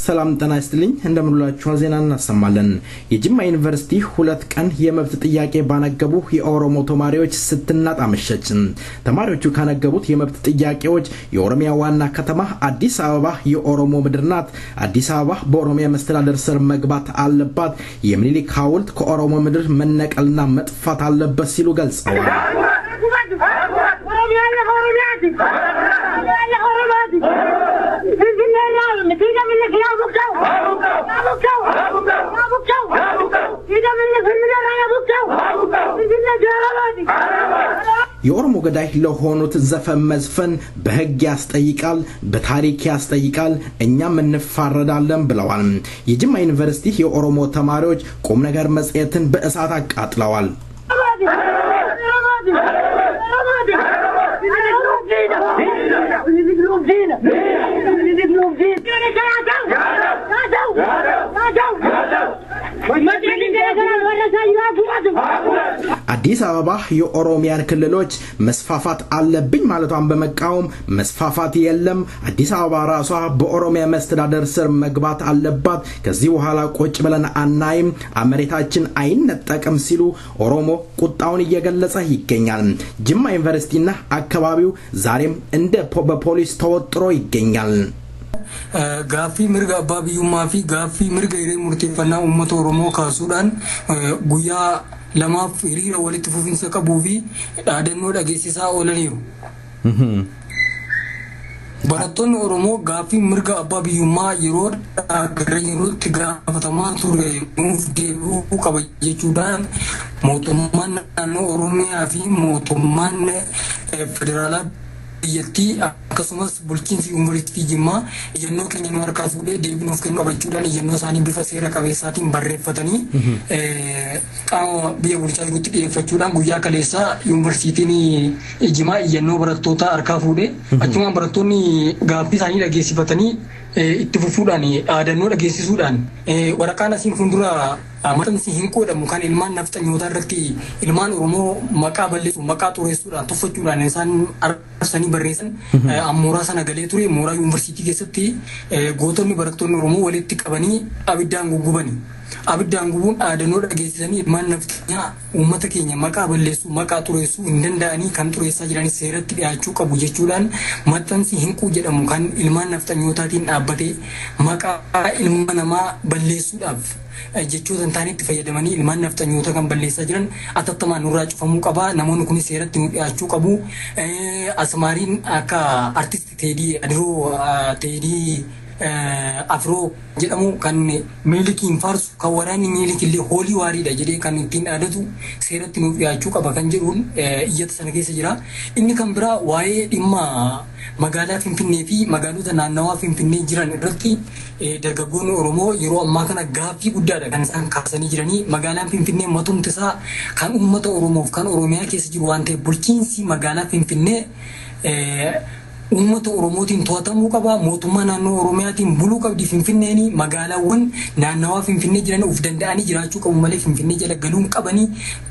ሰላም ጤና ይስጥልኝ እንደምንላችሁ ዜና እናሰማለን የጅማ ዩኒቨርሲቲ ሁለት ቀን የመብት ጥያቄ ባነገቡ የኦሮሞ ተማሪዎች ስትናጣ መሸች ተማሪዎቹ ካነገቡት የመብት ጥያቄዎች የኦሮሚያ ዋና ከተማ አዲስ አበባ የኦሮሞ ምድር ናት አዲስ አበባ በኦሮሚያ መስተዳድር ስር መግባት አለባት የሚኒሊክ ሐውልት ከኦሮሞ ምድር መነቀልና መጥፋት አለበት ሲሉ ገልጸዋል የኦሮሞ ገዳይ ለሆኑት ዘፈን መዝፈን በህግ ያስጠይቃል በታሪክ ያስጠይቃል እኛም እንፋረዳለን ብለዋል የጅማ ዩኒቨርሲቲ የኦሮሞ ተማሪዎች ቁም ነገር መጽሔትን በእሳት አቃጥለዋል አዲስ አበባ የኦሮሚያን ክልሎች መስፋፋት አለብኝ ማለቷን በመቃወም መስፋፋት የለም አዲስ አበባ ራሷ በኦሮሚያ መስተዳድር ስር መግባት አለባት ከዚህ በኋላ ቆጭ ብለን አናይም አመሬታችን አይነጠቅም ሲሉ ኦሮሞ ቁጣውን እየገለጸ ይገኛል ጅማ ዩኒቨርሲቲና አካባቢው ዛሬም እንደ በፖሊስ ተወጥሮ ይገኛል ጋፊ ምርጋ አባቢዩማ ፊ ጋፊ ምርጋ ይሬ ሙርቲፈና ኡመት ኦሮሞ ካሱዳን ጉያ ለማፍ ይሪራ ወሊት ፉፊንሰ ቀቡፊ ዳደኖ ዳጌሲሳ ኦለኒሩ በረቶን ኦሮሞ ጋፊ ምርጋ አባቢዩማ ይሮድ አገረኝሩ ትግራፈተማ ቱሬ ሙፍ ዴሩ ቀበየቹዳን ሞቶማን ናኖ ኦሮሚያ ፊ ሞቶማን ፌደራላ yatti akkasumas bulchiinsi umuritti jimma yennoo keenya nu harkaa fuudhee deebinuuf kennu qabachuudhaan yennoo isaanii bifa seera qabeessaatiin barreeffatanii qaama biyya bulchaa jirutti dhiyeeffachuudhaan guyyaa kaleessaa yuunivarsiitiin jimmaa yennoo barattoota harkaa fuudhee achumaan barattoonni gaaffii isaanii dhageessifatanii itti fufuudhaan dhaadannoo dhageessisuudhaan waraqaan asiin fuuldura maxxansi hin qoodamu kan ilmaan nafxanyootaa irratti ilmaan Oromoo maqaa balleessu maqaa xureessuudhaan tuffachuudhaan isaan arsanii barreessan mooraa sana galee ture mooraa yuunivarsiitii keessatti gootonni barattoonni Oromoo walitti qabanii abiddaan guggubanii. Abiddaan gubuun dhaadannoo dhageessisanii ilmaan nafxanyaa uummata keenya maqaa balleessuu maqaa xureessuu hin danda'anii kan xureessaa jiranis seeratti dhiyaachuu qabu jechuudhaan maxxansi hinquu jedhamu kan ilmaan nafxanyootaatiin dhaabbatee maqaa ilma namaa balleessuudhaaf jechoota taanitti fayyadamanii ilmaan nafxanyoota kan balleessaa jiran atattamaan nurraa cufamuu qaba. Namoonni kunis seeratti nu dhiyaachuu qabu. Asmaariin akka artisti Teedii Afroo jedhamu kan miilikiin faarsu kan waraanni miilikillee hoolii waariidha jedhee kan ittiin dhaadatu seeratti nuuf dhiyaachuu qaba kan jedhuun iyyata sana keessa jira. Inni kan biraa waa'ee dhimma magaalaa Finfinnee fi magaalota naannawaa Finfinnee jiran irratti dargaggoonni Oromoo yeroo ammaa kana gaaffii guddaadha kan isaan kaasanii jiranii. Magaalaan Finfinnee matumti isaa kan uummata Oromoof kan Oromiyaa keessa jiru waan ta'eef bulchiinsi magaalaa Finfinnee uummata Oromootiin to'atamuu qaba. Mootummaa naannoo Oromiyaatiin buluu qabdi. Finfinneeni magaalaawwan naannawaa Finfinnee jiran of danda'anii jiraachuu qabu malee Finfinnee jala galuun qabanii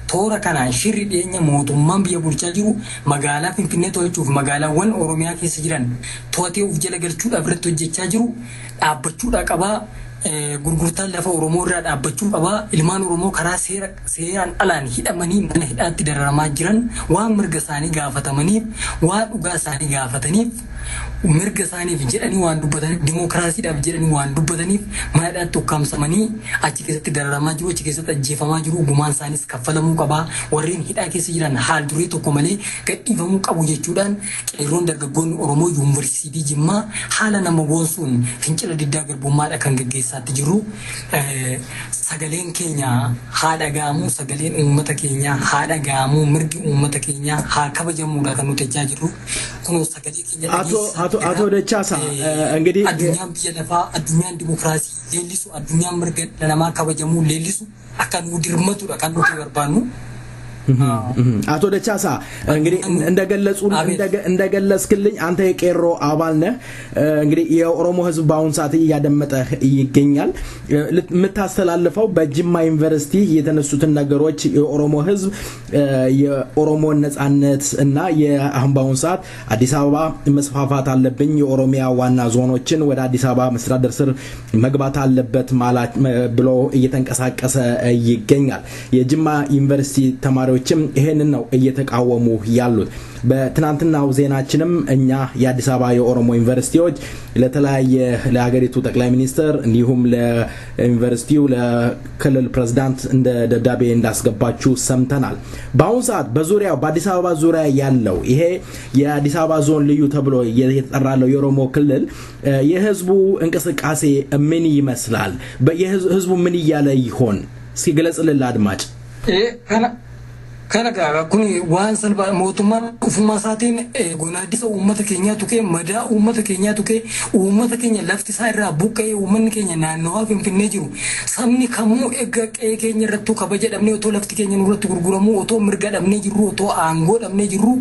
toora kanaan shirri dhiyeenya mootummaan biyya bulchaa jiru magaalaa Finfinnee to'achuuf magaalaawwan Oromiyaa keessa jiran to'atee of jala galchuudhaaf irratti hojjechaa jiru dhaabbachuudha qaba. Gurgurtaan lafa Oromoo irraa dhaabbachuu qaba. Ilmaan Oromoo karaa seeraan alaan hidhamanii mana hidhaatti dararamaa jiran waan mirga isaanii gaafatamaniif waan dhugaa isaanii gaafataniif mirga isaaniif jedhanii waan dubbataniif dimookiraasiidhaaf jedhanii waan dubbataniif mana hidhaatti ukkaamsamanii achi keessatti dararamaa jiru achi keessatti ajjeefamaa jiru gumaan isaaniis kaffalamuu qaba. Warreen hidhaa keessa jiran haal duree tokko malee gadhiifamuu qabu jechuudhaan qeerroon dargaggoonni Oromoo yuunivarsiitii Jimmaa haala nama boonsuun fincila diddaa garbummaadha kan gaggeessaatti jiru. Sagaleen keenya haa dhaga'amu, sagaleen uummata keenya haa dhaga'amu, mirgi uummata keenya haa kabajamuudha kan nuti jechaa jirru. Kunoo sagalee keenya አቶ ደቻሳ እንግዲህ አዱኛም ብየለፋ አዱኛን ዲሞክራሲ ሌሊሱ አዱኛም ምርገ ለማ ከበጀሙ ሌሊሱ አካን ውድርመቱ አካን ወጥ ይወርባኑ አቶ ደቻሳ እንግዲህ እንደገለጽክልኝ አንተ የቄሮ አባል ነህ። እንግዲህ የኦሮሞ ህዝብ ባሁን ሰዓት እያደመጠ ይገኛል። የምታስተላልፈው በጅማ ዩኒቨርሲቲ የተነሱትን ነገሮች የኦሮሞ ህዝብ የኦሮሞ ነጻነት እና የአሁን ባሁን ሰዓት አዲስ አበባ መስፋፋት አለብኝ የኦሮሚያ ዋና ዞኖችን ወደ አዲስ አበባ መስተዳድር ስር መግባት አለበት ማለት ብሎ እየተንቀሳቀሰ ይገኛል። የጅማ ዩኒቨርሲቲ ተማሪዎችም ይሄንን ነው እየተቃወሙ ያሉት። በትናንትናው ዜናችንም እኛ የአዲስ አበባ የኦሮሞ ዩኒቨርሲቲዎች ለተለያየ ለሀገሪቱ ጠቅላይ ሚኒስትር እንዲሁም ለዩኒቨርሲቲው ለክልል ፕሬዝዳንት እንደ ደብዳቤ እንዳስገባችሁ ሰምተናል። በአሁን ሰዓት በዙሪያው በአዲስ አበባ ዙሪያ ያለው ይሄ የአዲስ አበባ ዞን ልዩ ተብሎ የተጠራለው የኦሮሞ ክልል የህዝቡ እንቅስቃሴ ምን ይመስላል? የህዝቡ ምን እያለ ይሆን? ሲገለጽልን ለአድማጭ Kanaga kuni waan salba mootummaan ufuma isaatiin gonaadisa uummata keenyaa tuqee madaa uummata keenyaa tuqee uummata keenya lafti isaa irraa buqqee uummanni keenya naannawaa Finfinnee jiru sabni kamuu egaa qe'ee keenya irratti kabaja dhabnee otoo lafti keenya nurratti gurguramuu otoo mirga dhabnee jirru otoo aangoo dhabnee jirru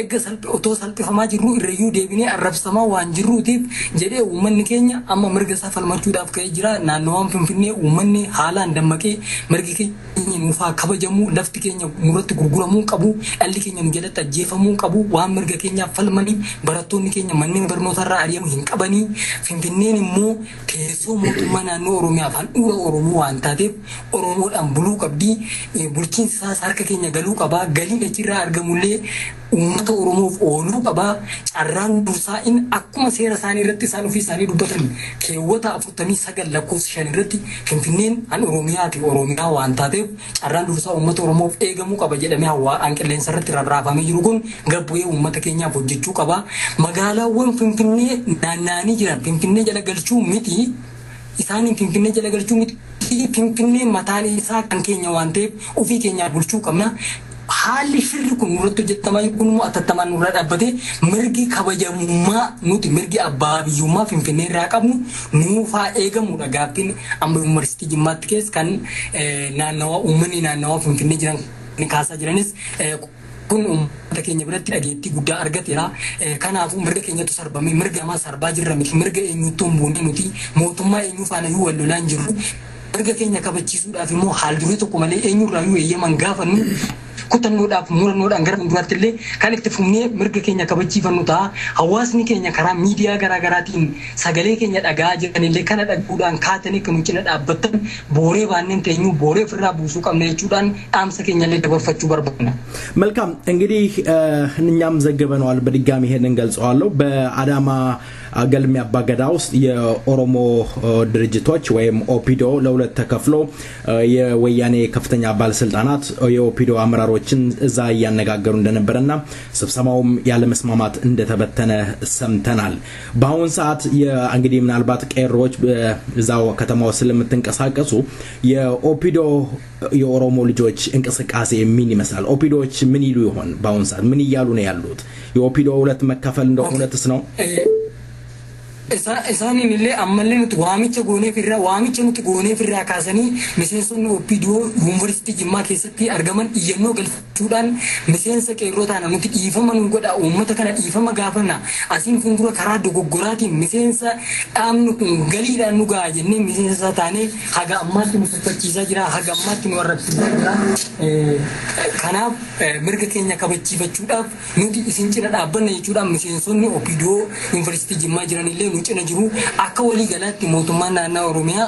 egaa otoo salphifamaa jirru irrayyuu deebinee arrabsamaa waan jirruutiif jedhee uummanni keenya amma mirga isaa falmachuudhaaf ka'ee jira. Naannawaan Finfinnee uummanni haalaan dammaqee mirgi keenya nuufaa kabajamuu lafti keenya nurratti gurguramuu qabu dhalli keenya nu jalatti ajjeefamuu qabu waan mirga keenya falmanii barattoonni keenya manneen barnootaa irraa ari'amuu hin qabanii Finfinneen immoo teessoo mootummaa naannoo Oromiyaaf handhuura Oromoo waan taateef Oromoodhaan buluu qabdi. Bulchiinsi isaas harka keenya galuu qaba. Galiin achirraa argamullee uummata Oromoof ooluu qaba. Carraan dursaa in akkuma seera isaanii irratti isaan ofii isaanii dubbatan keewwata 49 lakkoofsa 5 irratti Finfinneen an Oromiyaati Oromiyaa waan taateef carraan dursaa uummata Oromoof eegamuu qaba jedhamee hawaan qilleensa irratti rarraafamee jiru kun gabbu'ee uummata keenyaaf hojjechuu qaba. Magaalaawwan Finfinnee naanna'anii jiran Finfinnee jala galchuu miti. Isaaniin Finfinnee jala galchuu miti. Finfinnee mataan isaa kan keenya waan ta'eef ofii keenyaaf bulchuu qabna. Haalli shirri kun nurratti hojjetamaa jiru kun immoo atattamaan nurra dhaabbatee mirgi kabajamummaa nuti mirgi abbaa biyyummaa Finfinnee irraa qabnu nuufaa eegamudha. Gaaffiin amma yuunivarsiitii Jimmaatti keessa kan naannawaa uummanni naannawaa Finfinnee jiran kaasaa jiranis kun uummata keenya biratti dhageettii guddaa argateera. Kanaafuu mirga keenyatu sarbame mirga namaa sarbaa jirra miti mirga eenyuutu hin buune nuti mootummaa eenyuu faana yoo wal lolaan jirru mirga keenya kabachiisuudhaaf immoo haal duree tokko malee eenyurraayyuu eeyyaman gaafannu kutannoodhaaf murannoodhaan gara fuulduraatti illee kan itti fufnee mirga keenya kabachiifannu ta'a. Hawaasni keenya karaa miidiyaa garaagaraatiin sagalee keenya dhagaa jiranillee kana dhaguudhaan kaatanii kan cina dhaabbatan booree baanneen teenyu booree ofirraa buusuu qabna jechuudhaan dhaamsa keenyallee dabarfachuu barbaadna. መልካም እንግዲህ እኛም ዘግበነዋል በድጋሚ ይሄንን ገልጸዋለሁ በአዳማ ገልሚ አባገዳ ውስጥ የኦሮሞ ድርጅቶች ወይም ኦፒዶ ለሁለት ተከፍሎ የወያኔ ከፍተኛ ባለስልጣናት የኦፒዶ አመራሮችን እዛ ያነጋገሩ እንደነበረና ስብሰባውም ያለ መስማማት እንደተበተነ ሰምተናል በአሁን ሰዓት እንግዲህ ምናልባት ቀሮች እዛው ከተማው ስለምትንቀሳቀሱ የኦፒዶ የኦሮሞ ልጆች እንቅስቃሴ ምን ይመስላል ኦፒዶዎች ምን ይሉ ይሆን በአሁን ሰዓት ምን ይያሉ ነው ያሉት የኦፒዶ ሁለት መከፈል እንደሆነስ ነው Isaanii illee ammallee nuti waamicha nuti goonee firraa kaasanii miseensonni OPDO yuunivarsiitii Jimmaa keessatti argaman iyyannoo galchuudhaan miseensa qeerroo taana nuti dhiifama nu godha uummata kana dhiifama gaafanna asiin fuuldura karaa dogoggoraatiin miseensa dhaamnu kun galiidhaan nu ga'a jennee miseensa taanee haga ammaatti nu sirfachiisaa jira haga ammaatti nu arrabsiisaa jira kanaaf mirga keenya kabachiifachuudhaaf nuti isin cina dhaabbanna jechuudhaan miseensonni OPDO yuunivarsiitii Jimmaa jiranillee cina jiru akka walii galaatti mootummaan naannoo Oromiyaa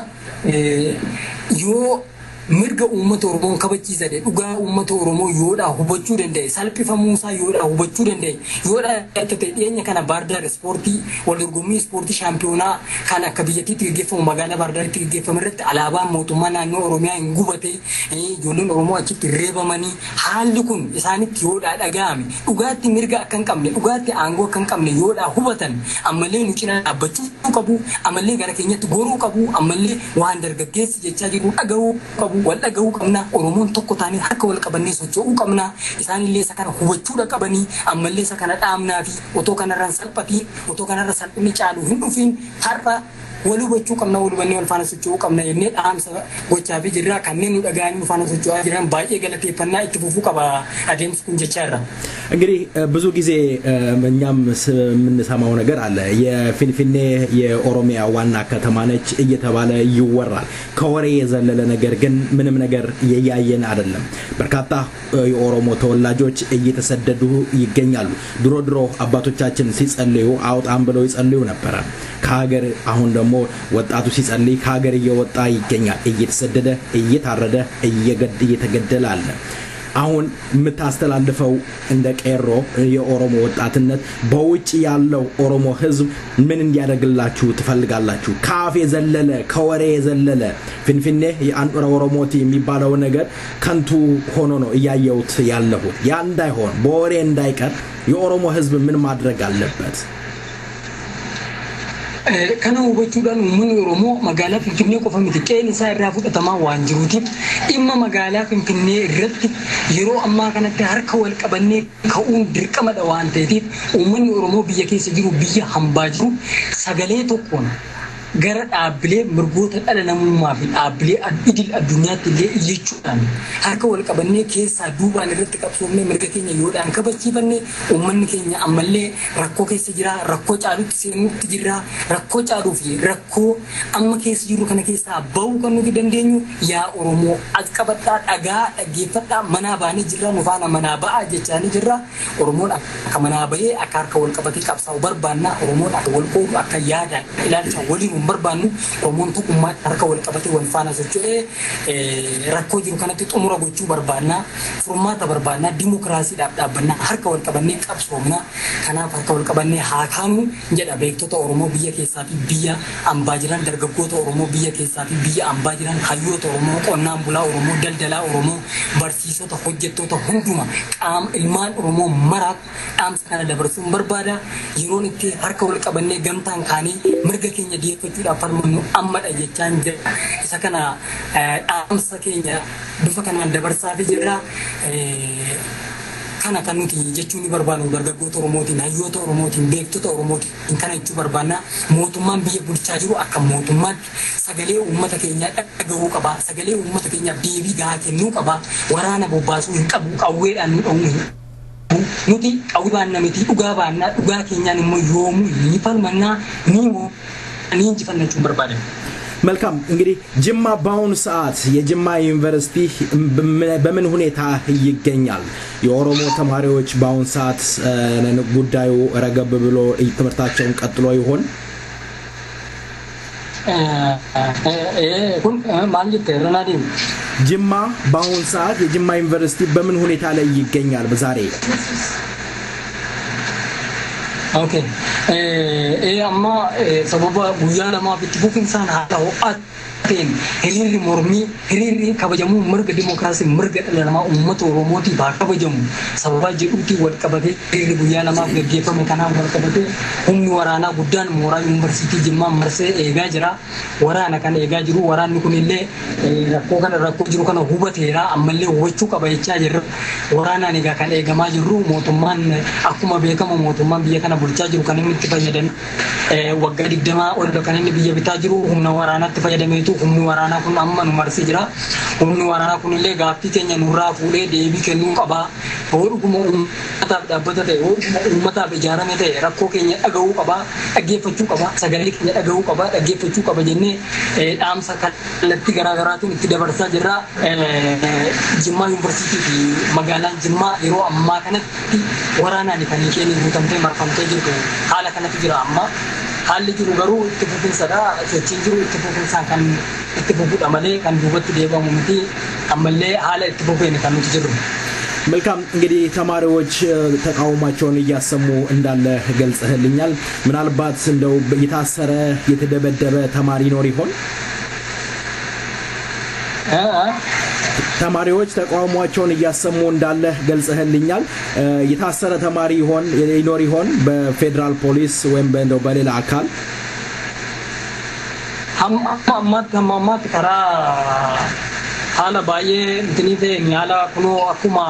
yoo mirga uummata Oromoo kabachiisade dhugaa uummata Oromoo yoodha hubachuu danda'e salphifamuu isaa yoodha hubachuu danda'e yoodha ta'e dhiyeenya kana Baardaar ispoortii wal dorgommii ispoortii shaampiyoonaa kan akka biyyattiitti gaggeeffamu magaalaa Baardaaritti gaggeeffamu irratti alaabaan mootummaa naannoo Oromiyaa hin gubate ijoolleen Oromoo achitti reebamanii haalli kun isaanitti yoodha dhaga'ame dhugaatti mirga akka hin qabne dhugaatti aangoo akka hin qabne yoodha hubatan ammallee nu cina dhaabbachuu qabu ammallee gara keenyatti goruu qabu ammallee waan dargaggeessi jechaa jiru dhaga'uu qabu wal dhaga'uu qabna Oromoon tokko taanee harka wal qabannee socho'uu qabna isaanillee isa kana hubachuudha qabanii ammallee isa kana dhaamnaa fi otoo kanarraan salphatii otoo kanarra salphinni caaluu hin dhufiin har'a waluu bachuu qabna waluu bannee wal faana socho'uu qabna jennee dhaamsa gochaa fi jirra kanneen nu dhaga'anii nu faana socho'aa jiran baay'ee galateeffannaa itti fufuu qaba adeemsi kun jechaarra እንግዲህ ብዙ ጊዜ እኛም የምንሰማው ነገር አለ የፊንፊኔ የኦሮሚያ ዋና ከተማ ነች እየተባለ ይወራል ከወሬ የዘለለ ነገር ግን ምንም ነገር ያያየን አይደለም በርካታ የኦሮሞ ተወላጆች እየተሰደዱ ይገኛሉ ድሮ አባቶቻችን ሲጸልዩ አውጣም ብለው ይጸልዩ ነበር ከሀገር አሁን ደግሞ ወጣቱ ሲጸልይ ከሀገር እየወጣ ይገኛል እየተሰደደ እየታረደ እየተገደለ አለ አሁን ምታስተላልፈው እንደ ቀሮ የኦሮሞ ወጣትነት በውጭ ያለው ኦሮሞ ህዝብ ምን እንዲያደርግላችሁ ትፈልጋላችሁ ካፌ ዘለለ ከወሬ ዘለለ ፍንፍኔ የአንጦራ ኦሮሞቲ የሚባለው ነገር ከንቱ ሆኖ ነው ያያዩት ያለው ያ እንዳይሆን በወሬ እንዳይቀር የኦሮሞ ህዝብ ምን ማድረግ አለበት kana hubachuudhaan uummanni Oromoo magaalaa Finfinnee qofa miti qeen isaa irraa fudhatamaa waan jiruutiif dhimma magaalaa Finfinnee irratti yeroo ammaa kanatti harka wal qabannee ka'uun dirqamadha waan ta'eef uummanni Oromoo biyya keessa jiru biyya hambaa jiru sagalee tokkoon gara dhaabbilee mirgoota dhala namummaa fi dhaabbilee idil addunyaatti illee iyyachuudhaan harka wal qabannee keessaa duubaan irratti qabsoomnee mirga keenya yoodhaan kabachiifannee uummanni keenya ammallee rakkoo keessa jira rakkoo caalutti seenutti jira rakkoo caaluu fi rakkoo amma keessa jiru kana keessaa ba'uu kan nuti dandeenyu yaa Oromoo as qabadhaa dhagaa dhaggeeffadhaa manaa baanee jirra nu faana manaa ba'aa jechaanii jirra Oromoon akka manaa ba'ee akka harka wal qabatee qabsaa'u barbaanna Oromoon akka wal qoodu akka yaadaan ilaalcha waliin barbaannu Oromoon tokkummaa harka wal qabatee wal faana socho'ee rakkoo jiru kanatti xumura gochuu barbaanna furmaata barbaanna dimookiraasiidhaaf dhaabbanna harka wal qabannee qabsoomna kanaaf harka wal qabannee haa kaanu jedha beektota Oromoo biyya keessaa fi biyya ambaa jiran dargaggoota Oromoo biyya keessaa fi biyya ambaa jiran hayyoota Oromoo qonnaan bulaa Oromoo daldalaa Oromoo barsiisota hojjettoota hunduma qaama ilmaan Oromoo maraaf dhaamsa kana dabarsuun barbaada yeroon itti harka wal qabannee gamtaan kaanii mirga keenya dhiyeeffachuudhaaf falmannu ammadha jechaan jira isa kana dhaamsa keenya bifa kanaan dabarsaa fi jirra kana kan nuti jechuun barbaannu dargaggoota Oromootiin hayyoota Oromootiin beektota Oromootiin kana jechuu barbaanna mootummaan biyya bulchaa jiru akka mootummaan sagalee uummata keenyaa dhagahuu qaba sagalee uummata keenyaa deebii gahaa kennuu qaba waraana bobbaasuu hin qabu qawweedhaan nu dhowwu nuti qawwee baannaa miti dhugaa baannaa dhugaa keenyaan immoo yoomuu ni falmannaa ni injifannaa jechuun barbaadan መልካም እንግዲህ ጅማ ባውን ሰዓት የጅማ ዩኒቨርሲቲ በምን ሁኔታ ይገኛል የኦሮሞ ተማሪዎች ባውን ሰዓት ጉዳዩ ረገብ ብሎ ትምርታቸውን ቀጥሎ ይሆን kun maal jettee Renadin ጅማ ባውን ሰዓት የጅማ ዩኒቨርሲቲ በምን ሁኔታ ላይ ይገኛል በዛሬ Okay. Amma sababa guyyaa lamaaf itti fufinsaan haa ta'u ta'een hiriirri mormii hiriirri kabajamu mirga dimokiraasii mirga dhala namaa uummata Oromootii baa kabajamu sababa jedhuutii wal qabatee hiriirri guyyaa lamaaf gaggeeffame kanaan wal qabatee humni waraanaa guddaan mooraa yuunivarsiitii Jimmaa marsee eegaa jira. Waraana kan eegaa jiru waraanni kunillee rakkoo jiru kana hubateera ammallee hubachuu qaba jechaa jirra. Waraanaan egaa kan eegamaa jirru mootummaan akkuma beekamu mootummaan biyya kana bulchaa jiru kan inni itti fayyadame waggaa 20 ol kan inni biyya bitaa jiru humna waraanaatti fayyadameetu humni waraanaa kun amma nu marsee jira. Humni waraanaa kunillee gaaffii keenya nurraa fuudhee deebii kennuu qaba. Dhuguma uummataaf dhaabbata ta'e uummataaf ijaarame ta'e rakkoo keenya dhagahuu qaba dhaggeeffachuu qaba sagalee keenya dhagahuu qaba dhaggeeffachuu qaba jennee dhaamsa kallattii garaagaraatiin itti dabarsaa jirra. Jimmaa yuunivarsiitii fi magaalaan Jimmaa yeroo ammaa kanatti waraanaan kan isheen guutamtee marfamtee jirtu haala kanatti jira amma haalli jiru garuu itti fufinsadha sochiin jiru itti fufinsaan kan itti fufuudha malee kan duubatti deebi'amu miti ammallee haala itti fufeen kan nuti jirru. መልካም እንግዲህ ተማሪዎች ተቃውሟቸውን እያሰሙ እንዳለ ገልጸህልኛል ምናልባት እንደው የታሰረ የተደበደበ ተማሪ ኖር ይሆን ተማሪዎች ተቃውሟቸውን እያሰሙ እንዳለ ገልጸህልኛል የታሰረ ተማሪ ይኖር ይሆን በፌደራል ፖሊስ ወይም እንደው በሌላ አካል አማት ከራ hala baay'ee intini ta'e haala kunoo akkuma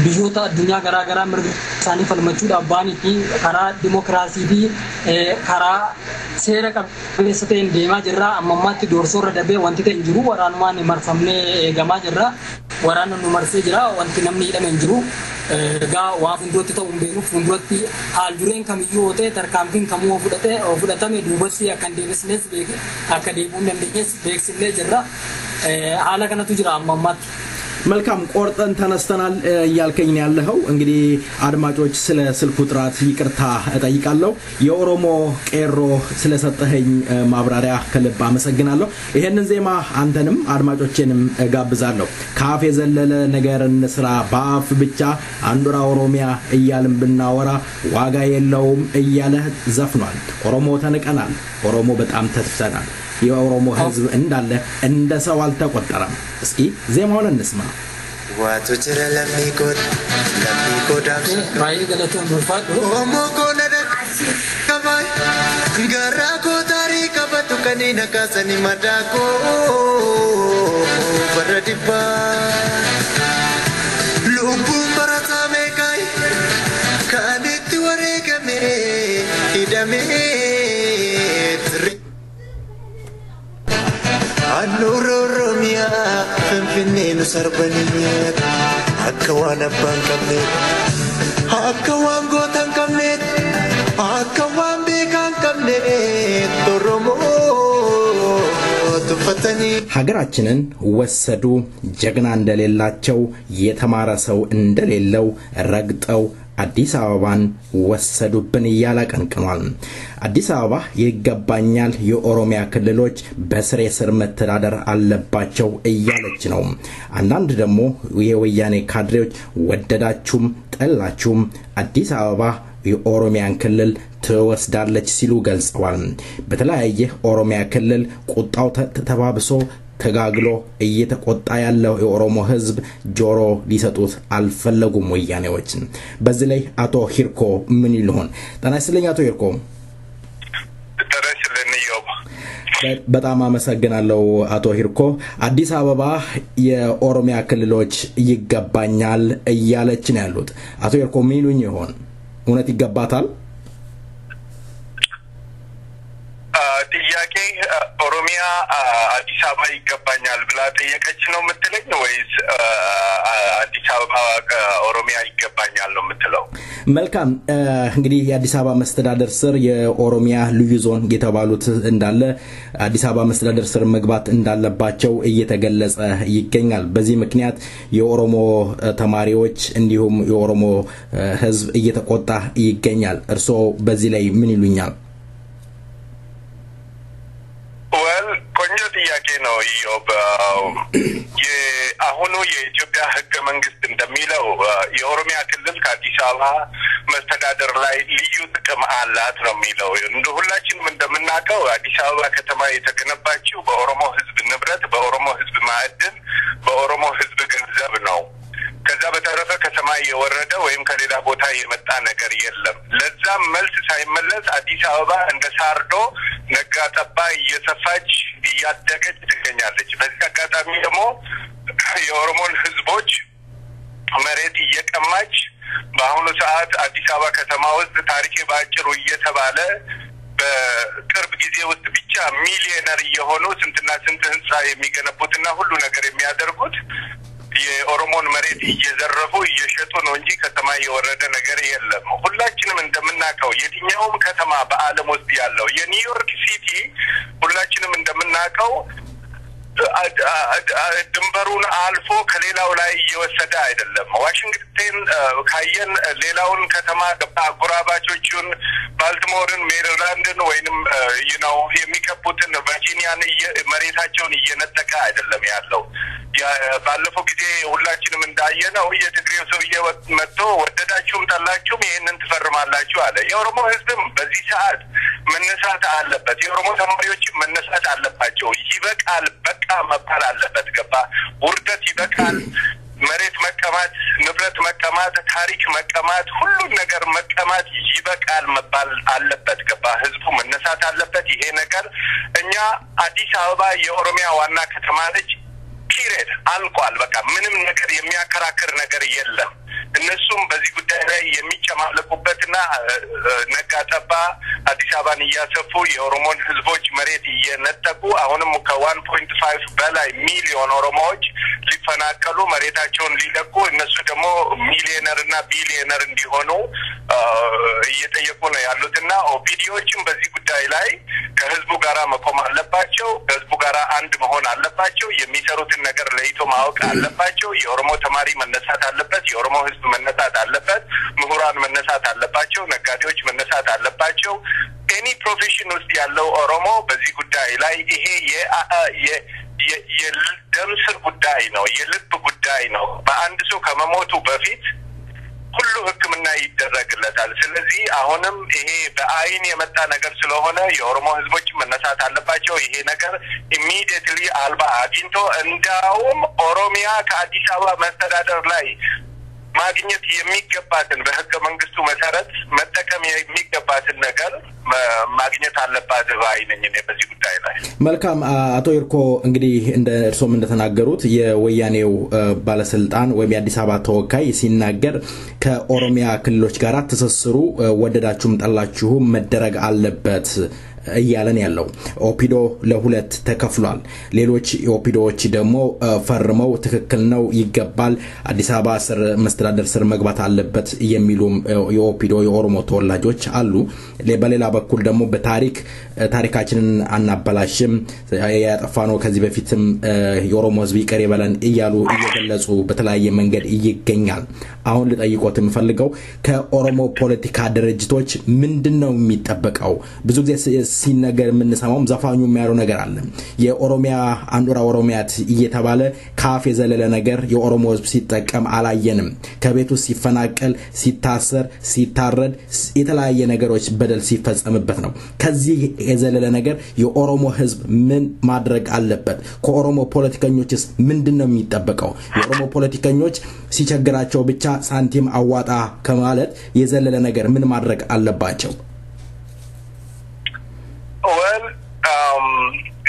biyyoota addunyaa garaagaraa mirga isaanii falmachuudhaaf baanitti karaa dimokiraasii fi karaa seera qabeessa ta'een deemaa jirra ammammaatti doorsoorra darbee wanti ta'e hin jiru waraanumaan marfamnee eegamaa jirra waraanni nu marsee jira wanti namni hidhame hin jiru gaa waa fuulduratti ta'uu hin beeknu fuulduratti haal dureen kamiyyuu yoo ta'e tarkaanfiin kamuu fudhatame duubatti akka deebisnees akka deebi'uu dandeenyees beeksifnee jirra haala kanatu jira ammammaatti መልካም ቆርጠን ተነስተናል ያልከኝ ያለኸው እንግዲህ አድማጮች ስለ ስልኩ ጥራት ይቅርታ እጠይቃለሁ የኦሮሞ ቄሮ ስለሰጠኸኝ ማብራሪያ ከልብ አመሰግናለሁ ይሄንን ዜማ አንተንም አድማጮቼንም ጋብዛለሁ ካፍ የዘለለ ነገር እንስራ ባፍ ብቻ አንዱራ ኦሮሚያ እያልን ብናወራ ዋጋ የለውም እያለ ዘፍኗል ኦሮሞ ተንቀናል ኦሮሞ በጣም ተትፈናል የኦሮሞ ህዝብ እንዳለ እንደ ሰው አልተቆጠረም እስኪ ዜማውን እንስማ ዋቱ ጅረ ለሚቆድ ባይ ገለተን ወፋት ኦሞ ኮነደ ከማይ ገራኮ ታሪክ አበቱ ከኒና ካሰኒ መዳኮ በረዲባ ሉቡ በረታሜ ካይ ካኒት ወሬገሜ ኢደሜ Anuroromia, Fempinenu Sarbaniet, Akawan Bankamet, Akawan Gotan Kamet, Akawan Bekan Kamet, Toromo, Tufatani. ሀገራችንን ወሰዱ ጀግና እንደሌላቸው የተማረ ሰው እንደሌለው ረግጠው አዲስ አበባን ወሰዱብን ያላቀንቀኗል አዲስ አበባ ይገባኛል የኦሮሚያ ክልሎች በስሬ ስር መተዳደር አለባቸው እያለች ነው አንዳንድ ደግሞ የወያኔ ካድሬዎች ወደዳችሁም ጠላችሁም አዲስ አበባ የኦሮሚያን ክልል ተወስዳለች ሲሉ ገልጸዋል በተለያየ ኦሮሚያ ክልል ቁጣው ተባብሶ ተጋግሎ እየተቆጣ ያለው የኦሮሞ ህዝብ ጆሮ ሊሰጡት አልፈለጉም ወያኔዎች በዚህ ላይ አቶ ሂርኮ ምን ይልሆን ተናስለኝ አቶ ሂርኮ በጣም አመሰግናለሁ አቶ ሂርኮ አዲስ አበባ የኦሮሚያ ክልሎች ይገባኛል እያለች ነው ያሉት አቶ ሂርኮ ምን ይሉኝ ይሆን እውነት ይገባታል ጥያቄ ኦሮሚያ አዲስ አበባ ይገባኛል ብላ ጠየቀች ነው የምትለኝ ወይስ አዲስ አበባ ኦሮሚያ ይገባኛል ነው የምትለው መልካም እንግዲህ የአዲስ አበባ መስተዳደር ስር የኦሮሚያ ልዩ ዞን የተባሉት እንዳለ አዲስ አበባ መስተዳደር ስር መግባት እንዳለባቸው እየተገለጸ ይገኛል። በዚህ ምክንያት የኦሮሞ ተማሪዎች እንዲሁም የኦሮሞ ህዝብ እየተቆጣ ይገኛል። እርሶ በዚህ ላይ ምን ይሉኛል? ቆንጆ ጥያቄ ነው ኢዮብ። የአሁኑ የኢትዮጵያ ህገ መንግስት እንደሚለው የኦሮሚያ ክልል ከአዲስ አበባ መስተዳደር ላይ ልዩ ጥቅም አላት ነው የሚለው። እንደ ሁላችንም እንደምናውቀው አዲስ አበባ ከተማ የተገነባችው በኦሮሞ ህዝብ ንብረት፣ በኦሮሞ ህዝብ ማዕድን፣ በኦሮሞ ህዝብ ገንዘብ ነው። ከዛ በተረፈ ከሰማይ የወረደ ወይም ከሌላ ቦታ የመጣ ነገር የለም። ለዛም መልስ ሳይመለስ አዲስ አበባ እንደ ሳርዶ ነጋ ጠባ እየሰፋች እያደገች ትገኛለች። በዚህ አጋጣሚ ደግሞ የኦሮሞን ህዝቦች መሬት እየቀማች በአሁኑ ሰዓት አዲስ አበባ ከተማ ውስጥ ታሪኬ ባጭሩ እየተባለ በቅርብ ጊዜ ውስጥ ብቻ ሚሊዮነር የሆኑ ስንትና ስንት ህንጻ የሚገነቡትና ሁሉ ነገር የሚያደርጉት የኦሮሞን መሬት እየዘረፉ እየሸጡ ነው እንጂ ከተማ የወረደ ነገር የለም። ሁላችንም እንደምናውቀው የትኛውም ከተማ በአለም ውስጥ ያለው የኒውዮርክ ሲቲ ሁላችንም እንደምናውቀው ድንበሩን አልፎ ከሌላው ላይ እየወሰደ አይደለም። ዋሽንግተን ካየን ሌላውን ከተማ አጎራባቾቹን ባልቲሞርን፣ ሜሪላንድን ወይንም የሚከቡትን ቨርጂኒያን መሬታቸውን እየነጠቀ አይደለም ያለው። ባለፈው ጊዜ ሁላችንም እንዳየነው የትግሬው ሰውዬ መጥቶ ወደዳችሁም ጠላችሁም ይሄንን ትፈርማላችሁ አለ። የኦሮሞ ህዝብም በዚህ ሰዓት መነሳት አለበት። የኦሮሞ ተማሪዎችም መነሳት አለባቸው። ይበቃል፣ በቃ መባል አለበት። ገባ? ውርደት ይበቃል። መሬት መቀማት፣ ንብረት መቀማት፣ ታሪክ መቀማት፣ ሁሉን ነገር መቀማት ይበቃል መባል አለበት። ገባ? ህዝቡ መነሳት አለበት። ይሄ ነገር እኛ አዲስ አበባ የኦሮሚያ ዋና ከተማ ነች። ፒሪየድ አልቋል። በቃ ምንም ነገር የሚያከራክር ነገር የለም። እነሱም በዚህ ጉዳይ ላይ የሚጨማለቁበትና ነጋ ጠባ አዲስ አበባን እያሰፉ የኦሮሞን ህዝቦች መሬት እየነጠቁ አሁንም ከ1.5 በላይ ሚሊዮን ኦሮሞዎች ሊፈናቀሉ መሬታቸውን ሊለቁ እነሱ ደግሞ ሚሊዮነርና ቢሊዮነር እንዲሆኑ እየጠየቁ ነው ያሉትና ኦፒዲዮችም በዚህ ጉዳይ ላይ ከህዝቡ ጋራ መቆም አለባቸው። ከህዝቡ ጋራ አንድ መሆን አለባቸው። የሚሰሩትን ነገር ለይቶ ማወቅ አለባቸው። የኦሮሞ ተማሪ መነሳት አለበት። የኦሮሞ ህዝብ መነሳት አለበት። ምሁራን መነሳት አለባቸው። ነጋዴዎች መነሳት አለባቸው። ኤኒ ፕሮፌሽን ውስጥ ያለው ኦሮሞ በዚህ ጉዳይ ላይ ይሄ የደም ስር ጉዳይ ነው፣ የልብ ጉዳይ ነው። በአንድ ሰው ከመሞቱ በፊት ሁሉ ህክምና ይደረግለታል። ስለዚህ አሁንም ይሄ በአይን የመጣ ነገር ስለሆነ የኦሮሞ ህዝቦች መነሳት አለባቸው። ይሄ ነገር ኢሚዲየትሊ አልባ አግኝቶ እንዳውም ኦሮሚያ ከአዲስ አበባ መስተዳደር ላይ ማግኘት የሚገባትን በህገ መንግስቱ መሰረት መጠቀም የሚገባትን ነገር ማግኘት አለባት ባይነኝ እኔ በዚህ ጉዳይ ላይ። መልካም አቶ ይርኮ እንግዲህ እንደ እርሶም እንደተናገሩት የወያኔው ባለስልጣን ወይም የአዲስ አበባ ተወካይ ሲናገር ከኦሮሚያ ክልሎች ጋር ተሰስሩ ወደዳችሁም ጠላችሁም መደረግ አለበት እያለን ያለው ኦፒዶ ለሁለት ተከፍሏል። ሌሎች ኦፒዶዎች ደግሞ ፈርመው ትክክል ነው ይገባል አዲስ አበባ ስር መስተዳደር ስር መግባት አለበት የሚሉም የኦፒዶ የኦሮሞ ተወላጆች አሉ። በሌላ በኩል ደግሞ ታሪካችንን አናበላሽም ያጠፋነው ከዚህ በፊትም የኦሮሞ ህዝብ ይቀር ይበለን እያሉ እየገለጹ በተለያየ መንገድ ይገኛል። አሁን ልጠይቆት የምፈልገው ከኦሮሞ ፖለቲካ ድርጅቶች ምንድነው የሚጠበቀው? ብዙ ጊዜ ሲነገር የምንሰማው ዘፋኙ የሚያለው ነገር አለ። የኦሮሚያ አንዱራ ኦሮሚያት እየተባለ ካፍ የዘለለ ነገር የኦሮሞ ህዝብ ሲጠቀም አላየንም። ከቤቱ ሲፈናቀል፣ ሲታሰር፣ ሲታረድ የተለያየ ነገሮች በደል ሲፈጸምበት ነው። ከዚህ የዘለለ ነገር የኦሮሞ ህዝብ ምን ማድረግ አለበት? ከኦሮሞ ፖለቲከኞችስ ምንድነው የሚጠበቀው? የኦሮሞ ፖለቲከኞች ሲቸግራቸው ብቻ ሳንቲም አዋጣ ከማለት የዘለለ ነገር ምን ማድረግ አለባቸው?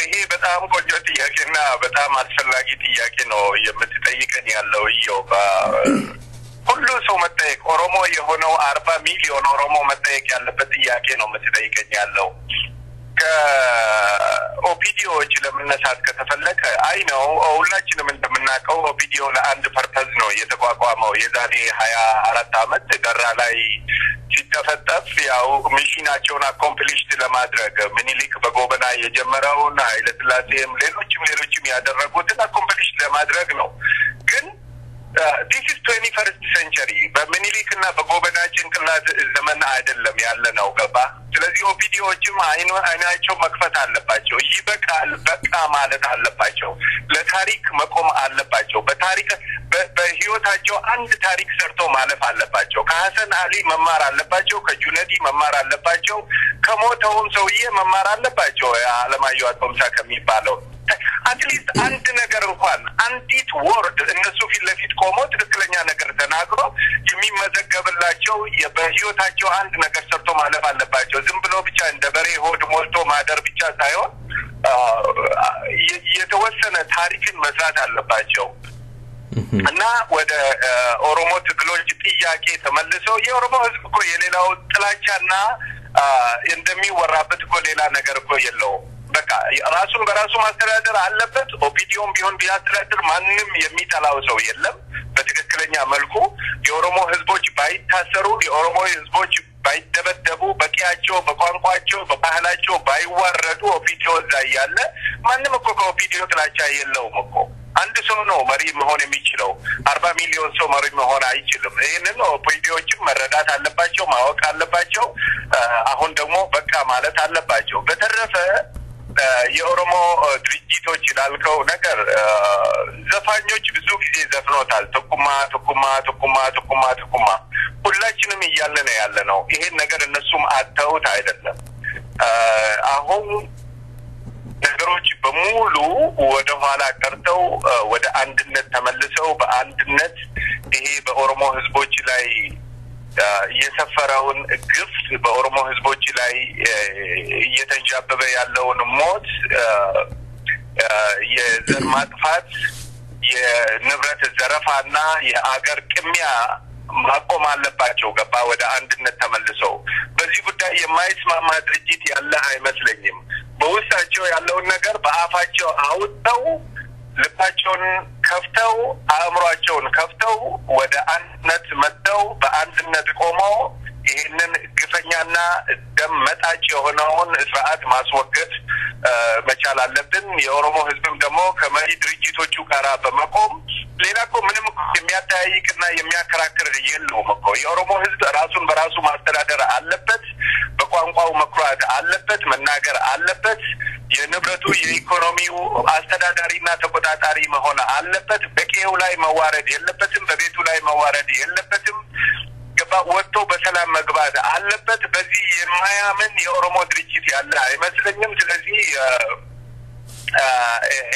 ይሄ በጣም ቆንጆ ጥያቄና በጣም አስፈላጊ ጥያቄ ነው የምትጠይቀን ያለው ኢዮብ። ሁሉ ሰው መጠየቅ ኦሮሞ የሆነው 40 ሚሊዮን ኦሮሞ መጠየቅ ያለበት ጥያቄ ነው የምትጠይቀን ያለው። ከኦፒዲዮች ለመነሳት ከተፈለገ አይ ነው ሁላችንም እንደምናውቀው ኦፒዲዮ ለአንድ ፐርፐዝ ነው የተቋቋመው የዛሬ 24 ዓመት ደራ ላይ ሲተፈጠፍ ያው ሚሽናቸውን አኮምፕሊሽድ ለማድረግ ምኒልክ በጎበና የጀመረውን ኃይለ ሥላሴም ሌሎችም ያደረጉትን አኮምፕሊሽድ ለማድረግ ነው ግን this is 21st century በምኒልክና በጎበና ጭንቅላት ዘመን አይደለም ያለነው ገባ ስለዚህ ኦፒዲዮችም አይናቸው መክፈት አለባቸው ይበቃል በቃ ማለት አለባቸው ለታሪክ መቆም አለባቸው በታሪክ በህይወታቸው አንድ ታሪክ ሰርቶ ማለፍ አለባቸው ከሐሰን አሊ መማር አለባቸው ከጁነዲ መማር አለባቸው ከሞተውም ሰውዬ መማር አለባቸው አለማየሁ አቶምሳ ከሚባለው አትሊስት አንድ ነገር እንኳን አንዲት ወርድ እነሱ ፊት ለፊት ቆሞ ትክክለኛ ነገር ተናግሮ የሚመዘገብላቸው በህይወታቸው አንድ ነገር ሰርቶ ማለፍ አለባቸው ዝም ብሎ ብቻ እንደ በሬ ሆድ ሞልቶ ማደር ብቻ ሳይሆን የተወሰነ ታሪክን መስራት አለባቸው እና ወደ ኦሮሞ ትግሎች ጥያቄ ተመልሰው የኦሮሞ ህዝብ እኮ የሌላው ጥላቻና እንደሚወራበት እኮ ሌላ ነገር እኮ የለውም በቃ ራሱን በራሱ ማስተዳደር አለበት ኦፒዲዮም ቢሆን ቢያስተዳድር ማንንም የሚጠላው ሰው የለም በትክክለኛ መልኩ የኦሮሞ ህዝቦች ባይታሰሩ የኦሮሞ ህዝቦች ባይደበደቡ በቂያቸው በቋንቋቸው በባህላቸው ባይዋረዱ ኦፒዲዮ ላይ ያለ ማንንም እኮ ከኦፒዲዮ ጥላቻ የለውም እኮ አንድ ሰው ነው መሪ መሆን የሚችለው 40 ሚሊዮን ሰው መሪ መሆን አይችልም ይሄንን ኦፒዲዮችም መረዳት አለባቸው ማወቅ አለባቸው አሁን ደግሞ በቃ ማለት አለባቸው በተረፈ የኦሮሞ ድርጅቶች ይላልከው ነገር ዘፋኞች ብዙ ጊዜ ዘፍኖታል ተኩማ ሁላችንም እያለን ያለነው ይሄን ነገር እነሱም አተውት አይደለም አሁን ነገሮች በሙሉ ወደ ኋላ ቀርተው ወደ አንድነት ተመልሰው በአንድነት ይሄ በኦሮሞ ህዝቦች ላይ የሰፈራውን ግፍ በኦሮሞ ህዝቦች ላይ እየተንጃበበ ያለውን ሞት የዘር ማጥፋት የንብረት ዘረፋና የአገር ቅሚያ ማቆም አለባቸው ገባ ወደ አንድነት ተመልሰው በዚህ ጉዳይ የማይስማማ ድርጅት ያለ አይመስለኝም በውስጣቸው ያለውን ነገር በአፋቸው አውጥተው ልባቸውን ከፍተው አእምሮአቸውን ከፍተው ወደ አንድነት መጥተው በአንድነት ቆመው ይሄንን ግፈኛና ደም መጣጭ የሆነውን ስርዓት ማስወገድ መቻል አለብን የኦሮሞ ህዝብም ደግሞ ከመሪ ድርጅቶቹ ጋር በመቆም ሌላ እኮ ምንም የሚያጠያይቅና የሚያከራክር የለውም እኮ የኦሮሞ ህዝብ ራሱን በራሱ ማስተዳደር አለበት በቋንቋው መኩራት አለበት መናገር አለበት የንብረቱ የኢኮኖሚው አስተዳዳሪና ተቆጣጣሪ መሆን አለበት በቄው ላይ መዋረድ የለበትም በቤቱ ላይ መዋረድ የለበትም ወጥቶ በሰላም መግባት አለበት በዚህ የማያምን የኦሮሞ ድርጅት ያለ አይመስለኝም ስለዚህ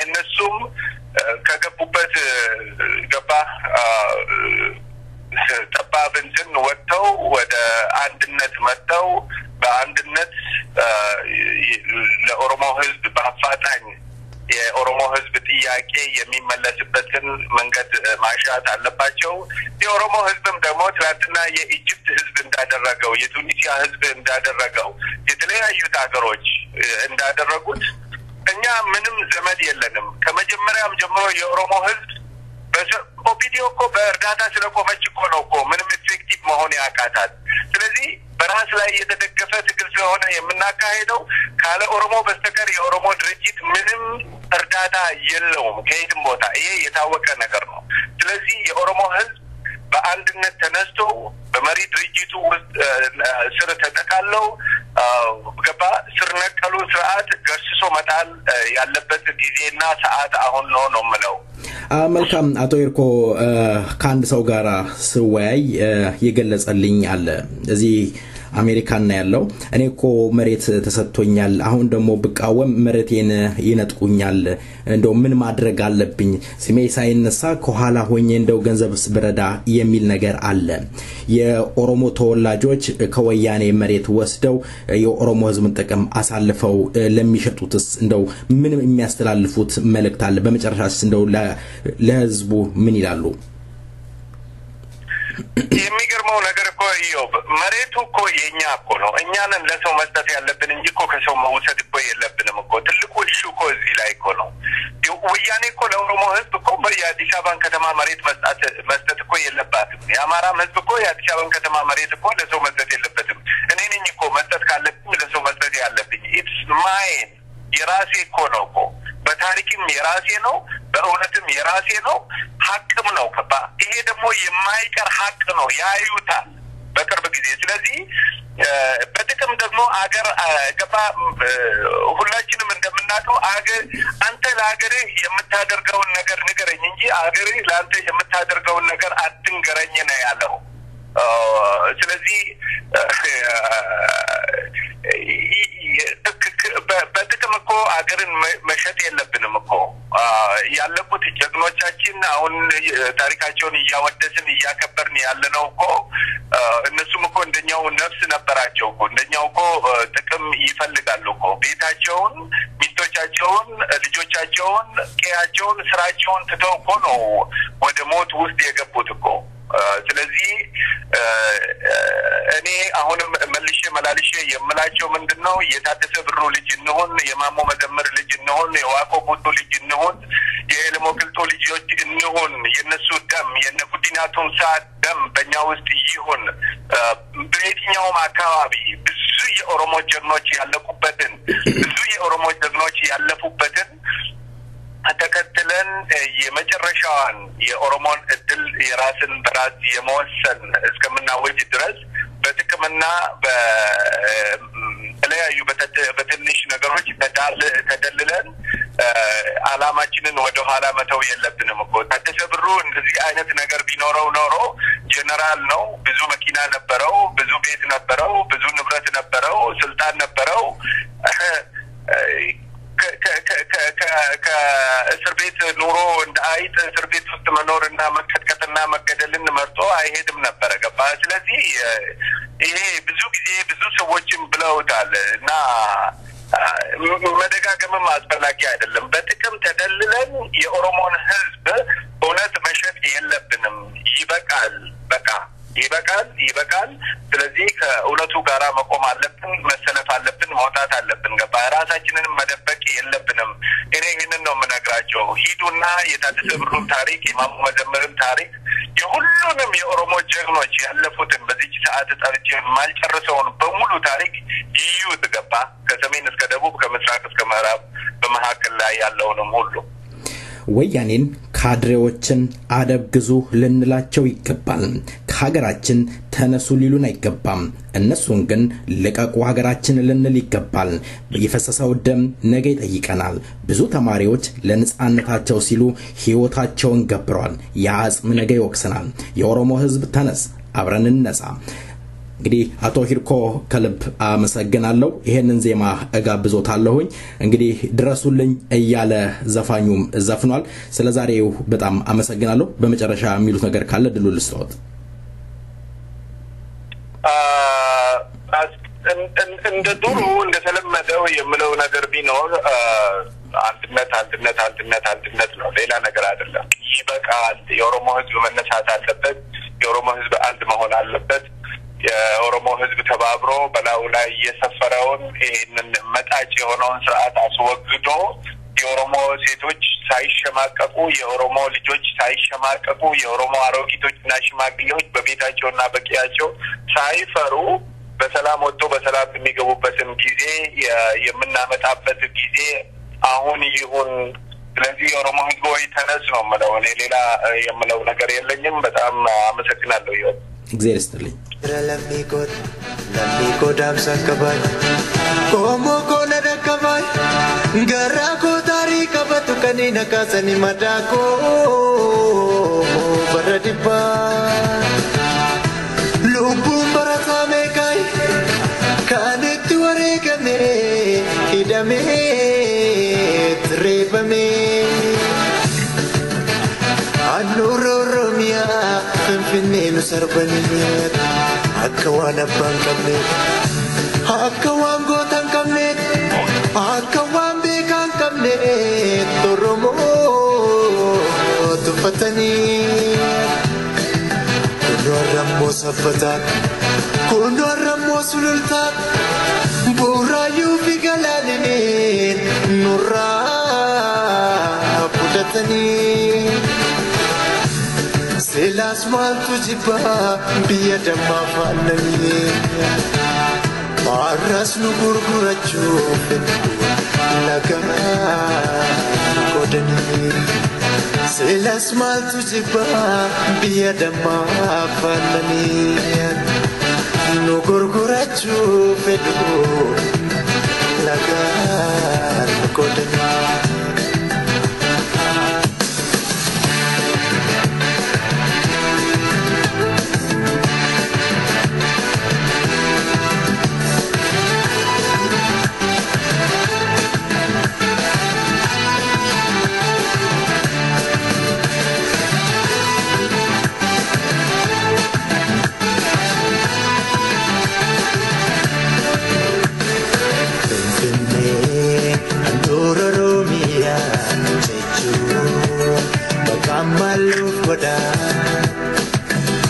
እነሱም ከገቡበት ገባ ጠባብንትን ወጥተው ወደ አንድነት መጥተው በአንድነት ለኦሮሞ ህዝብ በአፋጣኝ የኦሮሞ ህዝብ ጥያቄ የሚመለስበትን መንገድ ማሻት አለባቸው የኦሮሞ ህዝብም ደግሞ ትላንትና የኢጅፕት ህዝብ እንዳደረገው የቱኒሲያ ህዝብ እንዳደረገው የተለያዩ ሀገሮች እንዳደረጉት እኛ ምንም ዘመድ የለንም ከመጀመሪያም ጀምሮ የኦሮሞ ህዝብ በኦፒዲዮ እኮ በእርዳታ ስለቆመች እኮ ነው እኮ ምንም ኢፌክቲቭ መሆን ያቃታል ስለዚህ በራስ ላይ የተደገፈ ትግል ስለሆነ የምናካሄደው ካለ ኦሮሞ በስተቀር የኦሮሞ ድርጅት ምንም እርዳታ የለውም ከየትም ቦታ ይሄ የታወቀ ነገር ነው ስለዚህ የኦሮሞ ህዝብ በአንድነት ተነስቶ በመሪ ድርጅቱ ውስጥ ስር ተጠቃለው ገባ ስር ነቀሉ ስርዓት ገርስሶ መጣል ያለበት ጊዜና ሰዓት አሁን ነው የምለው መልካም አቶ ይርኮ ከአንድ ሰው ጋር ስወያይ የገለጸልኝ አለ እዚህ አሜሪካና ያለው እኔኮ መሬት ተሰጥቶኛል አሁን ደግሞ በቃወም መሬቴን ይነጥቁኛል እንደው ምን ማድረግ አለብኝ ስሜ ሳይነሳ ከኋላ ሆኜ እንደው ገንዘብስ ብረዳ የሚል ነገር አለ የኦሮሞ ተወላጆች ከወያኔ መሬት ወስደው የኦሮሞ ህዝብ ጥቅም አሳልፈው ለሚሸጡትስ እንደው ምን የሚያስተላልፉት መልእክት አለ በመጨረሻስ እንደው ለህዝቡ ምን ይላሉ የሚገርም የሚገርመው ነገር እኮ ኢዮብ መሬቱ እኮ የኛ እኮ ነው እኛንን ለሰው መስጠት ያለብን እንጂ እኮ ከሰው መውሰድ እኮ የለብንም እኮ ትልቁ ኢሹ እኮ እዚህ ላይ እኮ ነው ወያኔ እኮ ለኦሮሞ ህዝብ እኮ የአዲስ አበባን ከተማ መሬት መስጠት እኮ የለባትም የአማራም ህዝብ እኮ የአዲስ አበባን ከተማ መሬት እኮ ለሰው መስጠት የለበትም እኔ ነኝ እኮ መስጠት ካለብኝ ለሰው መስጠት ያለብኝ ኢትስ ማይን የራሴ እኮ ነው እኮ በታሪክም የራሴ ነው በእውነትም የራሴ ነው ሐቅም ነው ከባ ይሄ ደግሞ የማይቀር ሐቅ ነው ያዩታል በቅርብ ጊዜ ስለዚህ በጥቅም ደግሞ አገር ገባ ሁላችንም እንደምናውቀው አገር አንተ ለአገር የምታደርገው ነገር ንገረኝ እንጂ አገር ለአንተ የምታደርገው ነገር አትንገረኝ ነው ያለው ስለዚህ በጥቅም እኮ አገርን መሸጥ የለብንም እኮ ያለቁት ጀግኖቻችን አሁን ታሪካቸውን እያወደስን እያከበርን ያለነው እኮ እነሱም እኮ እንደኛው ነፍስ ነበራቸው እኮ እንደኛው እኮ ጥቅም ይፈልጋሉ እኮ ቤታቸውን ሚስቶቻቸውን ልጆቻቸውን ቀያቸውን ስራቸውን ትተው እኮ ነው ወደ ሞት ውስጥ የገቡት እኮ ስለዚህ እኔ አሁንም መላልሼ የምላቸው ምንድነው የታደሰ ብሩ ልጅ እንሆን የማሞ መዘመር ልጅ እንሆን የዋቆ ጉቱ ልጅ እንሆን የኤልሞ ክልቶ ልጆች እንሆን የነሱ ደም የነጉዲና ቱምሳ ደም በእኛ ውስጥ ይሁን በየትኛውም አካባቢ ብዙ የኦሮሞ ጀግኖች ያለፉበትን ተከትለን የመጨረሻውን የኦሮሞን እድል የራስን በራስ የመወሰን እስከምናወጅ ድረስ በጥቅምና በተለያዩ በትንሽ ነገሮች ተደልለን አላማችንን ወደ ኋላ መተው የለብንም እኮ ታደሰ ብሩ እንደዚህ አይነት ነገር ቢኖረው ኖሮ ጀነራል ነው ብዙ መኪና ነበረው ብዙ ቤት ነበረው ብዙ ንብረት ነበረው ስልጣን ነበረው ከእስር ቤት ኑሮ እንደ አይጥ እስር ቤት ውስጥ መኖርና መከተልና መገደልን መርጦ አይሄድም ነበር ገባ ስለዚህ ይሄ ብዙ ጊዜ ብዙ ሰዎችም ብለውታል እና መደጋገምም አስፈላጊ አይደለም በጥቅም ተደልለን የኦሮሞን ህዝብ እውነት መሸጥ የለብንም ይበቃል በቃ ይበቃል ስለዚህ ከእውነቱ ጋራ መቆም አለብን መሰለፍ አለብን መውጣት አለብን ገባ ራሳችንን መደበቅ የለብንም እኔ ይሄንን ነው የምነግራቸው ሂዱና የታደሰ ብሩን ታሪክ የማሞ መዘመርን ታሪክ የሁሉንም የኦሮሞ ጀግኖች ያለፉትን በዚህ ሰዓት ጠርቼ ማልጨርሰውን በሙሉ ታሪክ ይዩት ገባ ከሰሜን እስከ ደቡብ ከምስራቅ እስከ ምዕራብ በመሃከል ላይ ያለውንም ሁሉ ወያኔን ካድሬዎችን አደብግዙ ልንላቸው ይገባል ከሀገራችን ተነሱ ሊሉን አይገባም እነሱን ግን ለቀቁ ሀገራችን ልንል ይገባል በየፈሰሰው ደም ነገ ይጠይቀናል ብዙ ተማሪዎች ለነጻነታቸው ሲሉ ህይወታቸውን ገብረዋል ያጽም ነገ ይወክሰናል የኦሮሞ ህዝብ ተነስ አብረን እንነሳ እንግዲህ አቶ ሂርኮ ከልብ አመሰግናለሁ ይሄንን ዜማ እጋብዞታለሁኝ እንግዲህ ድረሱልኝ እያለ ዘፋኙም ዘፍኗል ስለዛሬው በጣም አመሰግናለሁ በመጨረሻ የሚሉት ነገር ካለ ድሉ ልስጥዎት እንደ ዱሩ እንደተለመደው የምለው ነገር ቢኖር አንድነት ነው ሌላ ነገር አይደለም ይበቃል የኦሮሞ ህዝብ መነሳት አለበት የኦሮሞ ህዝብ አንድ መሆን አለበት የኦሮሞ ህዝብ ተባብሮ በላው ላይ የሰፈረውን ይሄንን መጣጭ የሆነውን ስርዓት አስወግዶ የኦሮሞ ሴቶች ሳይሸማቀቁ የኦሮሞ ልጆች ሳይሸማቀቁ የኦሮሞ አሮጊቶችና ሽማግሌዎች በቤታቸውና በቂያቸው ሳይፈሩ በሰላም ወጥቶ በሰላም የሚገቡበትን ጊዜ የምናመጣበት ጊዜ አሁን ይሁን ስለዚህ የኦሮሞ ህዝብ ወይ ተነስ ነው ማለት ነው ሌላ የምለው ነገር የለኝም በጣም አመሰግናለሁ ይሁን እግዚአብሔር ይስጥልኝ lamiko damsa kabay komo kona dakabay garako tarika batu kanina kasani madako baradipa lubum barasame kai kanetu waregame idame trebame anuro romia finne nusarbaniyat akawan abang kami akawan gotan kami akawan bekan kami toromo tufatani kunoram mos sabbataan Kunoon rammoo sulultaan Bu'uuraayyuu fi galaaniniin nurraa budatanii Seelaas maaltu jibbaa biyya dammaa faallanii Maarras nu gurgurachuuf lagaa godhanii Seelaas maaltu jibbaa biyya dammaa faallanii Nu gurgurachuuf lagaa godhanii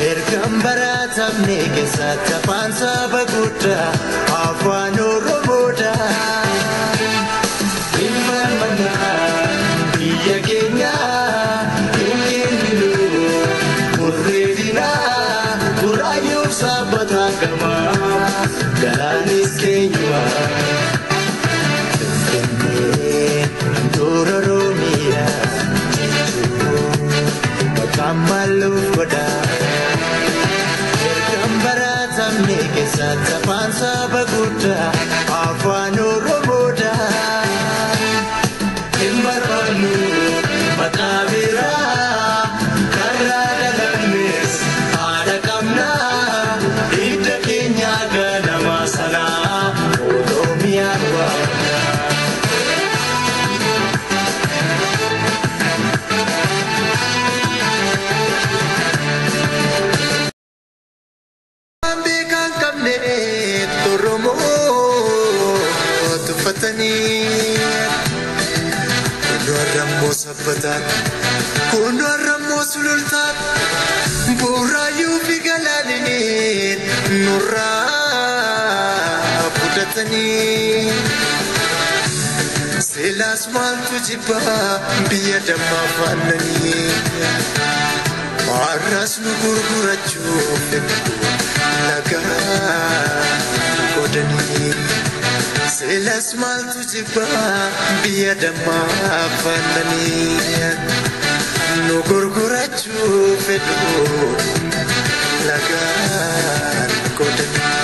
Ergam baratamne keessatti afaan saba guddaa afaan Oromoodha. Ilmaan manaa biyya keenyaa hin kenninu murreedinaa Burraayyuuf sabbataa gamaa galaanis keenyumaa. Finfinnee handhuura Oromiyaa Kamaluuf godhaa Ergam baratamne keessatti afaan saba guddaa afaan Oromoodha. Hin barbaannu maqaa biraa karraa dhalannes haadha qabnaa hidda keenya ganamaa sanaa Oromiyaan waamna. Kunoon rammoo sabbataan Kunoon rammoo sulultaan Bu'uuraayyuu fi galaaniniin nurraa budatanii Seelaas maaltu jibbaa biyya dammaa faallanii Maarras nu gurgurachuuf lagaa godhanii Seelaas maaltu jibbaa biyya dammaa faallanii Nu gurgurachuuf lagaa godhanii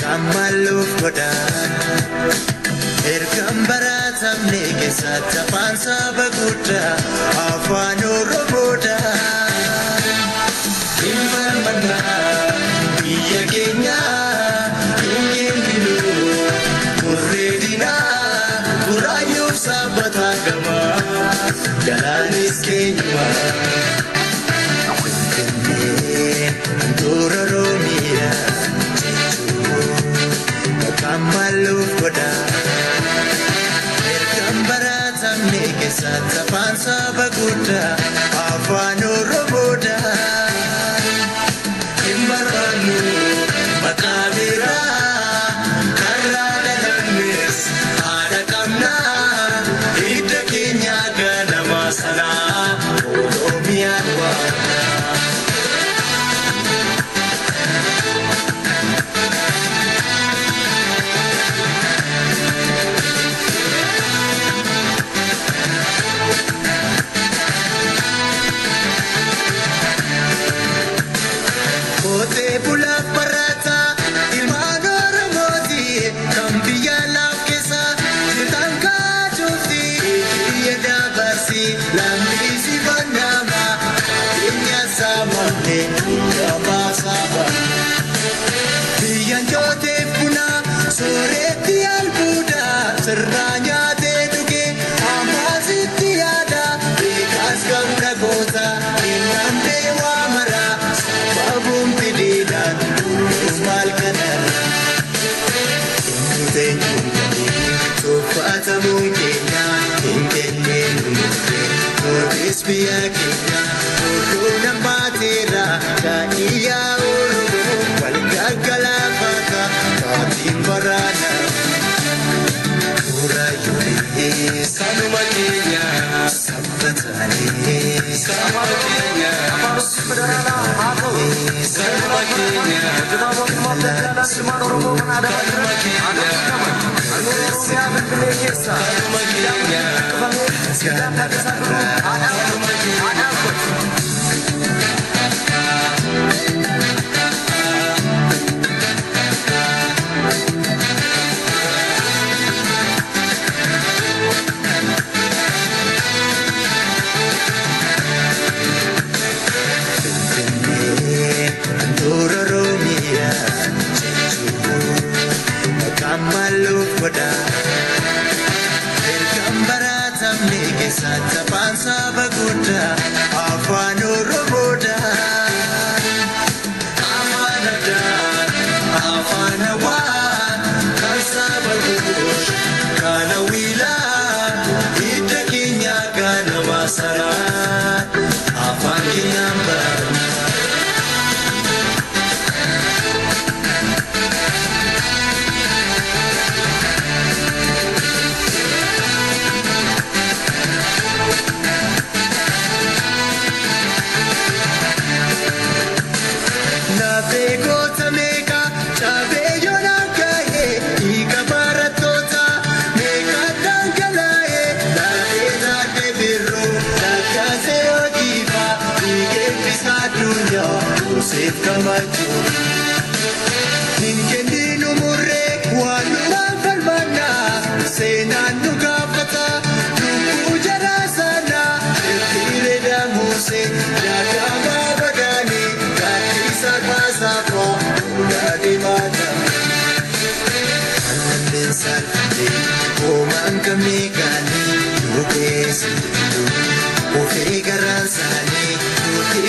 Kamaluuf godhaa Ergam baratamne keessatti afaan saba guddaa afaan Oromoodha. Ilmaan manaa biyya keenyaa hin kenninu murreedinaa Burraayyuuf sabbataa gamaa galaanis keenyumaa. Finfinnee handhuura Oromiyaa Kamaluuf godhaa Ergam baratamne keessatti afaan saba guddaa afaan Oromoodha. Hin barbaannu maqaa biraa karraa dhalannes haadha qabnaa hidda keenya ganamaa sanaa Oromiyaan mungkina Inkenne numure Notis biya kina Uruna matira Kaiya urumu Walgagala maka Katim barana Ura yuri Sanuma kenya Sambatani Sanuma kenya Sanuma kenya Santa Pansa Baguda, Afano Roboda, Afanada, Afanawa, Kasaba Bush, Kanawila, Itakinya, Kanamasara, Afanginamba. Save Kamacho Ninkendino Murre Waluma Falmana Senanu Kapata Nuku Jarasana Tire Damuse Yakama Bagani Katisa Pasako Udadi Mata Anandin Sakti Oman Kamikani Nukesi Ofe Garansani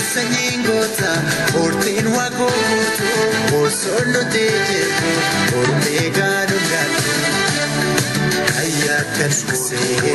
Sanyingota, Ortin Wakoto, or solo digit, or mega gato. Ayakan say,